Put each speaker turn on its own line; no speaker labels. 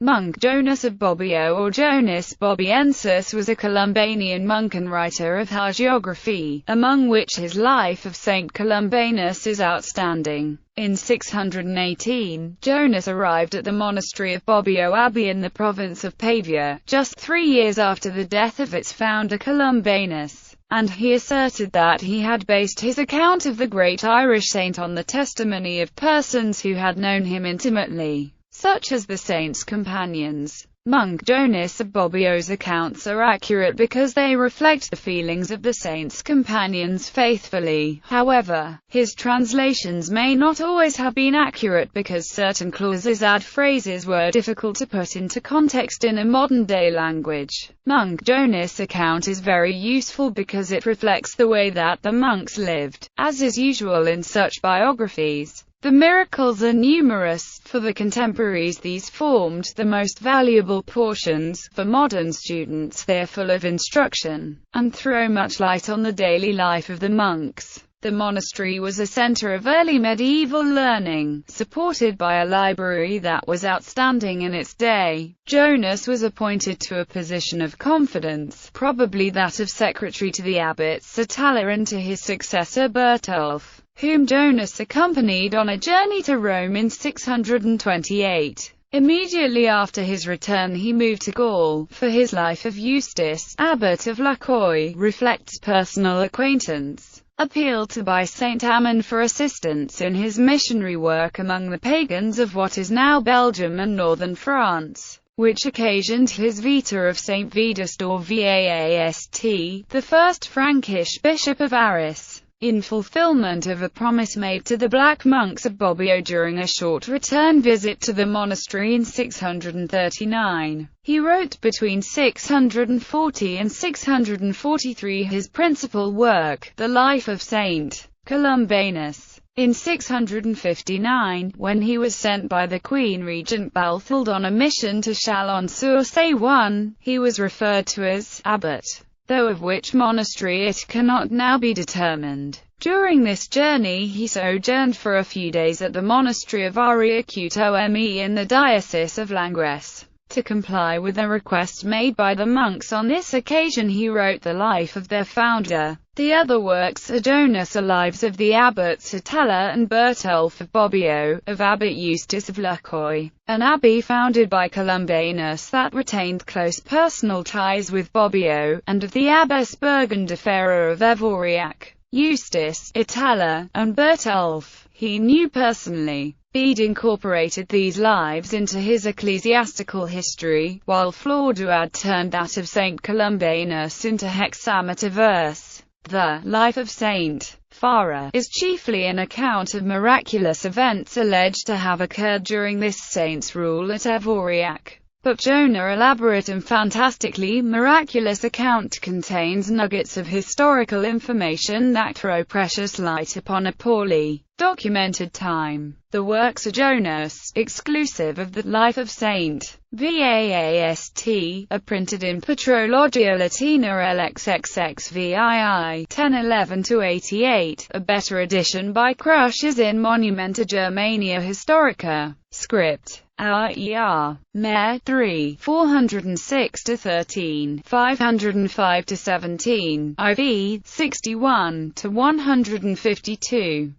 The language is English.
Monk Jonas of Bobbio or Jonas Bobiensis was a Columbanian monk and writer of hagiography, among which his life of Saint Columbanus is outstanding. In 618, Jonas arrived at the monastery of Bobbio Abbey in the province of Pavia, just 3 years after the death of its founder Columbanus, and he asserted that he had based his account of the great Irish saint on the testimony of persons who had known him intimately, such as the saint's companions. Monk Jonas of Bobbio's accounts are accurate because they reflect the feelings of the saint's companions faithfully. However, his translations may not always have been accurate because certain clauses and phrases were difficult to put into context in a modern-day language. Monk Jonas' account is very useful because it reflects the way that the monks lived, as is usual in such biographies. The miracles are numerous. For the contemporaries, these formed the most valuable portions. For modern students, they are full of instruction, and throw much light on the daily life of the monks. The monastery was a center of early medieval learning, supported by a library that was outstanding in its day. Jonas was appointed to a position of confidence, probably that of secretary to the abbots Atala and to his successor Bertulf, whom Jonas accompanied on a journey to Rome in 628. Immediately after his return he moved to Gaul, for his life of Eustace, abbot of Lacoy, reflects personal acquaintance, appealed to by Saint Amand for assistance in his missionary work among the pagans of what is now Belgium and northern France, which occasioned his veto of Saint Vedast or Vaast, the first Frankish bishop of Arras, in fulfillment of a promise made to the black monks of Bobbio during a short return visit to the monastery in 639. He wrote between 640 and 643 his principal work, The Life of Saint Columbanus. In 659, when he was sent by the Queen Regent Balthild on a mission to Chalon-sur-Saône, he was referred to as abbot, though of which monastery it cannot now be determined. During this journey he sojourned for a few days at the monastery of Ariacuto Me in the diocese of Langres. To comply with a request made by the monks on this occasion he wrote the life of their founder. The other works are Jonas' lives of the abbots Atala and Bertulf of Bobbio, of Abbot Eustace of Lacoy, an abbey founded by Columbanus that retained close personal ties with Bobbio, and of the abbess Burgundifera of Evoriac. Eustace, Atala, and Bertulf he knew personally. Bede incorporated these lives into his ecclesiastical history, while Flaudoade turned that of Saint Columbanus into hexameter verse. The Life of Saint Farah is chiefly an account of miraculous events alleged to have occurred during this saint's rule at Evoriac. But Jonas' elaborate and fantastically miraculous account contains nuggets of historical information that throw precious light upon a poorly documented time. The works of Jonas, exclusive of the Life of Saint Vaast, are printed in Patrologia Latina LXXXVII 1011-88. A better edition by Crush is in Monumenta Germania Historica, script AER, Mer 3, 406-13, 505-17, IV, 61-152.